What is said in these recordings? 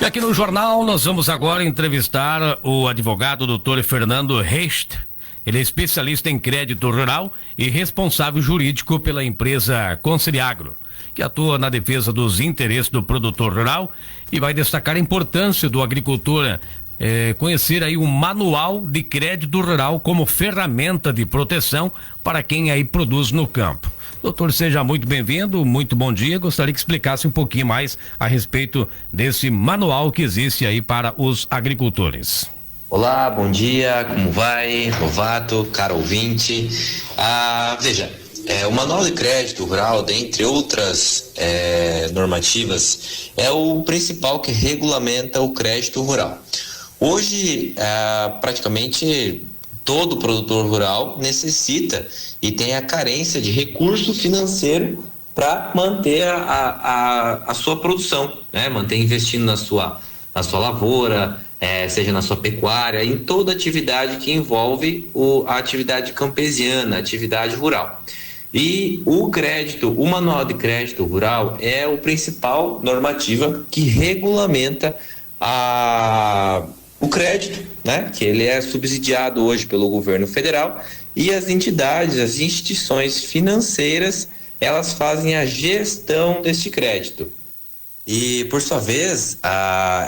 E aqui no jornal nós vamos agora entrevistar o advogado Dr. Fernando Recht. Ele é especialista em crédito rural e responsável jurídico pela empresa Conciliagro, que atua na defesa dos interesses do produtor rural e vai destacar a importância do agricultor conhecer aí o manual de crédito rural como ferramenta de proteção para quem aí produz no campo. Doutor, seja muito bem-vindo, muito bom dia. Gostaria que explicasse um pouquinho mais a respeito desse manual que existe aí para os agricultores. Olá, bom dia, como vai, novato, caro ouvinte? Veja, o Manual de Crédito Rural, dentre outras normativas, é o principal que regulamenta o crédito rural. Hoje, praticamente todo produtor rural necessita e tem a carência de recurso financeiro para manter a sua produção, né? Manter investindo na sua lavoura, seja na sua pecuária, em toda atividade que envolve a atividade campesiana, a atividade rural. E o Manual de Crédito Rural é o principal normativa que regulamenta o crédito, né? Que ele é subsidiado hoje pelo governo federal, e as entidades, as instituições financeiras, elas fazem a gestão deste crédito. E, por sua vez,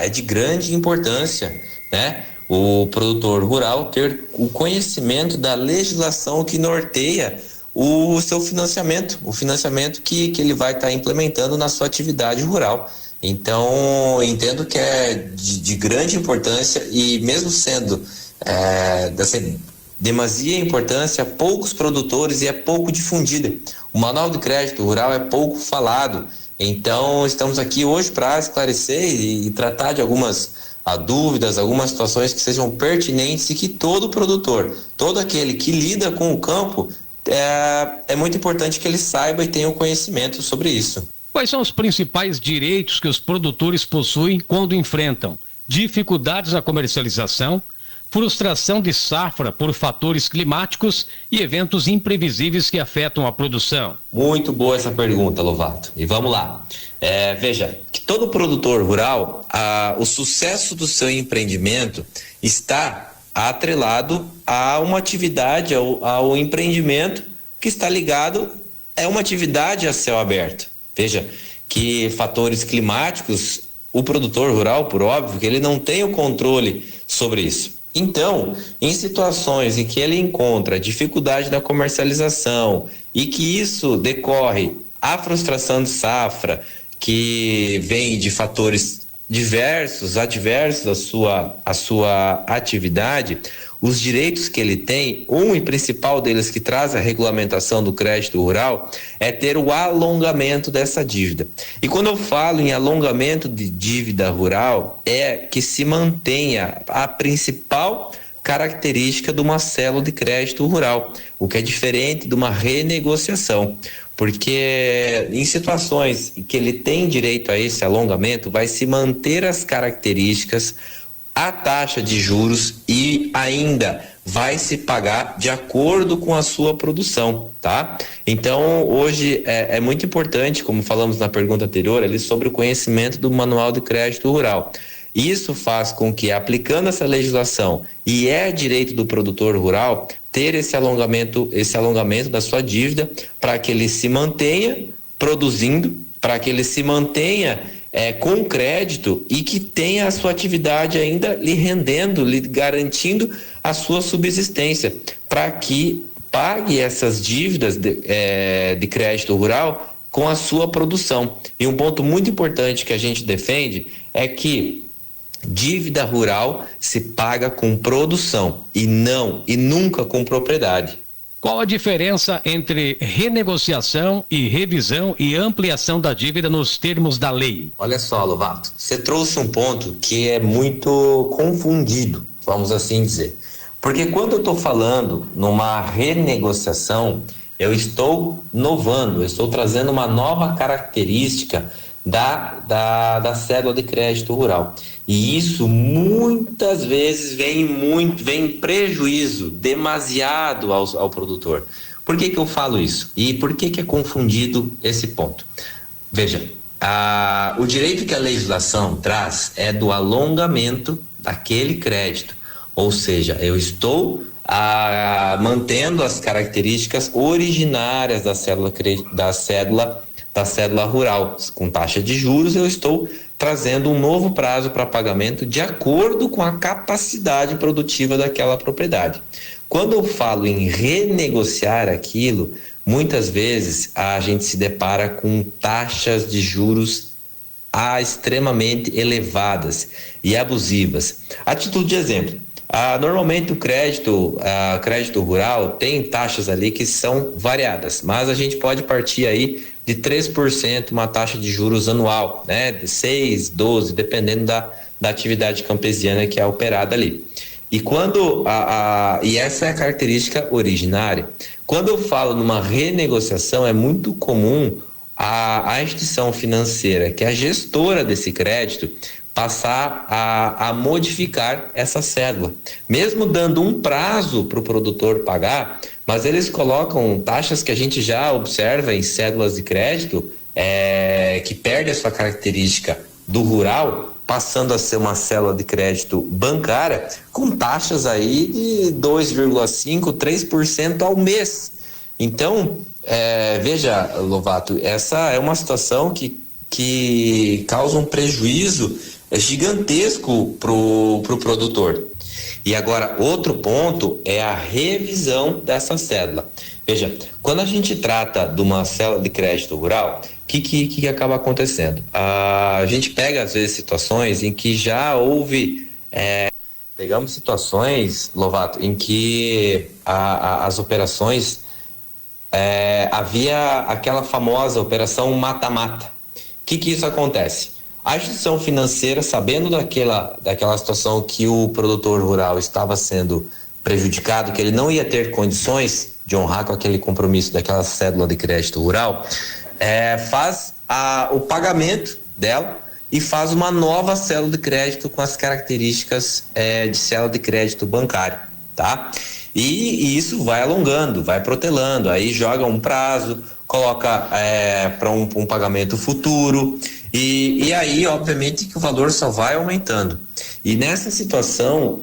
é de grande importância, né, o produtor rural ter o conhecimento da legislação que norteia o seu financiamento, o financiamento que ele vai estar implementando na sua atividade rural. Então, entendo que é de grande importância, e mesmo sendo dessa demasia importância, poucos produtores e é pouco difundida. O Manual de Crédito Rural é pouco falado. Então, estamos aqui hoje para esclarecer e tratar de algumas dúvidas, algumas situações que sejam pertinentes e que todo produtor, todo aquele que lida com o campo, é muito importante que ele saiba e tenha o conhecimento sobre isso. Quais são os principais direitos que os produtores possuem quando enfrentam dificuldades na comercialização, frustração de safra por fatores climáticos e eventos imprevisíveis que afetam a produção? Muito boa essa pergunta, Lovato. E vamos lá. Veja, que todo produtor rural, o sucesso do seu empreendimento está atrelado a uma atividade, ao empreendimento que está ligado a uma atividade a céu aberto. Veja que fatores climáticos, o produtor rural, por óbvio, que ele não tem o controle sobre isso. Então, em situações em que ele encontra dificuldade na comercialização e que isso decorre a frustração de safra, que vem de fatores adversos à sua atividade, os direitos que ele tem, e principal deles que traz a regulamentação do crédito rural, é ter o alongamento dessa dívida. E quando eu falo em alongamento de dívida rural, é que se mantenha a principal característica de uma célula de crédito rural, o que é diferente de uma renegociação. Porque em situações que ele tem direito a esse alongamento, vai se manter as características, a taxa de juros, e ainda vai se pagar de acordo com a sua produção, tá? Então, hoje é muito importante, como falamos na pergunta anterior, ali sobre o conhecimento do Manual de Crédito Rural. Isso faz com que, aplicando essa legislação, e é direito do produtor rural ter esse alongamento da sua dívida, para que ele se mantenha produzindo, para que ele se mantenha com crédito e que tenha a sua atividade ainda lhe rendendo, lhe garantindo a sua subsistência, para que pague essas dívidas de crédito rural com a sua produção. E um ponto muito importante que a gente defende é que dívida rural se paga com produção e nunca com propriedade. Qual a diferença entre renegociação e revisão e ampliação da dívida nos termos da lei? Olha só, Lovato, você trouxe um ponto que é muito confundido, vamos assim dizer. Porque quando eu estou falando numa renegociação, eu estou inovando, eu estou trazendo uma nova característica da cédula de crédito rural. E isso muitas vezes vem em prejuízo demasiado ao produtor. Por que eu falo isso? E por que é confundido esse ponto? Veja, O direito que a legislação traz é do alongamento daquele crédito, ou seja, eu estou mantendo as características originárias da cédula rural. Com taxa de juros, eu estou trazendo um novo prazo para pagamento de acordo com a capacidade produtiva daquela propriedade. Quando eu falo em renegociar aquilo, muitas vezes a gente se depara com taxas de juros extremamente elevadas e abusivas. A título de exemplo, normalmente o crédito rural tem taxas ali que são variadas, mas a gente pode partir aí de 3%, uma taxa de juros anual, né? De 6, 12, dependendo da atividade campesiana que é operada ali. E e essa é a característica originária. Quando eu falo numa renegociação, é muito comum a instituição financeira, que é a gestora desse crédito, passar a modificar essa cédula, mesmo dando um prazo para o produtor pagar, mas eles colocam taxas que a gente já observa em cédulas de crédito, que perde a sua característica do rural, passando a ser uma célula de crédito bancária, com taxas aí de 2,5%, 3% ao mês. Então, veja, Lovato, essa é uma situação que causa um prejuízo gigantesco pro produtor. E agora, outro ponto é a revisão dessa cédula. Veja, quando a gente trata de uma cédula de crédito rural, o que acaba acontecendo? A gente pega, às vezes, situações em que já houve... pegamos situações, Lovato, em que as operações... havia aquela famosa operação mata-mata. O que isso acontece? A instituição financeira, sabendo daquela situação que o produtor rural estava sendo prejudicado, que ele não ia ter condições de honrar com aquele compromisso daquela cédula de crédito rural, faz o pagamento dela e faz uma nova cédula de crédito com as características de cédula de crédito bancário, tá? E isso vai alongando, vai protelando, aí joga um prazo, coloca para um pagamento futuro, e aí, obviamente, que o valor só vai aumentando. E nessa situação,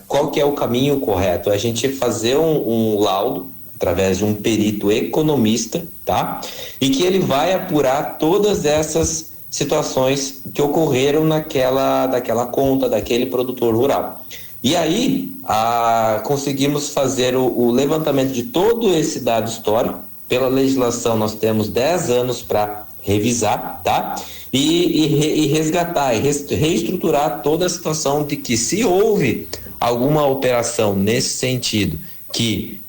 qual que é o caminho correto? A gente fazer um laudo, através de um perito economista, tá? E que ele vai apurar todas essas situações que ocorreram daquela conta, daquele produtor rural. E aí, conseguimos fazer o levantamento de todo esse dado histórico. Pela legislação, nós temos 10 anos para revisar, tá? E resgatar, e reestruturar toda a situação de que, se houve alguma operação nesse sentido, que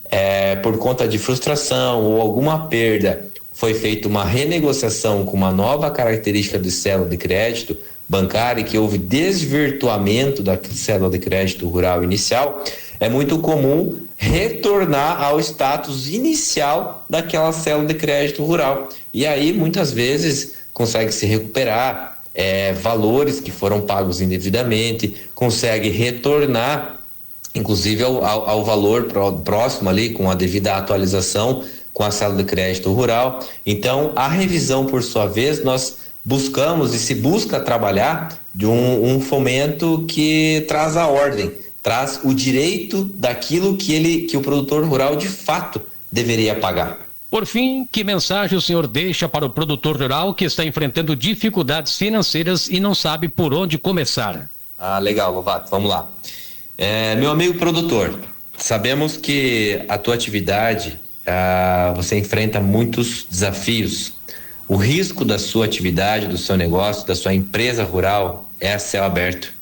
por conta de frustração ou alguma perda, foi feita uma renegociação com uma nova característica de cédula de crédito bancária, e que houve desvirtuamento da cédula de crédito rural inicial, é muito comum retornar ao status inicial daquela cédula de crédito rural. E aí, muitas vezes, consegue se recuperar valores que foram pagos indevidamente, consegue retornar, inclusive, ao valor próximo ali, com a devida atualização com a cédula de crédito rural. Então, a revisão, por sua vez, nós buscamos e se busca trabalhar de um fomento que traz a ordem, traz o direito daquilo que o produtor rural de fato deveria pagar. Por fim, que mensagem o senhor deixa para o produtor rural que está enfrentando dificuldades financeiras e não sabe por onde começar? Legal, Lovato, vamos lá. Meu amigo produtor, sabemos que a tua atividade, você enfrenta muitos desafios. O risco da sua atividade, do seu negócio, da sua empresa rural é a céu aberto.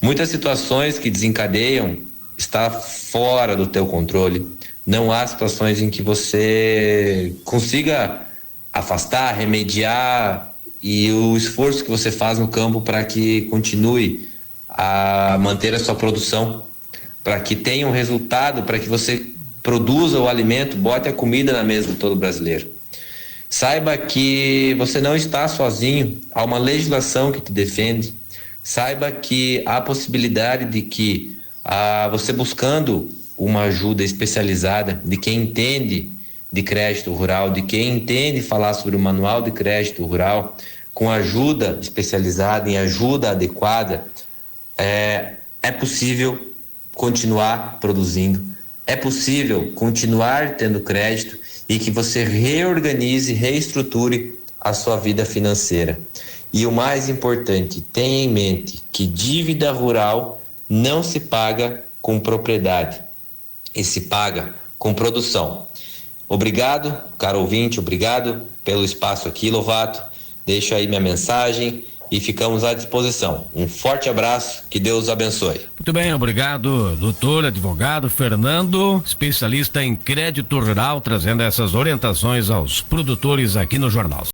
Muitas situações que desencadeiam está fora do teu controle. Não há situações em que você consiga afastar, remediar, e o esforço que você faz no campo para que continue a manter a sua produção, para que tenha um resultado, para que você produza o alimento, bote a comida na mesa de todo brasileiro. Saiba que você não está sozinho, há uma legislação que te defende. Saiba que há a possibilidade de que você buscando uma ajuda especializada de quem entende de crédito rural, de quem entende falar sobre o manual de crédito rural, com ajuda especializada, em ajuda adequada, é possível continuar produzindo, é possível continuar tendo crédito e que você reorganize, reestruture a sua vida financeira. E o mais importante, tenha em mente que dívida rural não se paga com propriedade, e se paga com produção. Obrigado, caro ouvinte, obrigado pelo espaço aqui, Lovato. Deixo aí minha mensagem e ficamos à disposição. Um forte abraço, que Deus abençoe. Muito bem, obrigado, doutor, advogado Fernando, especialista em crédito rural, trazendo essas orientações aos produtores aqui no Jornal.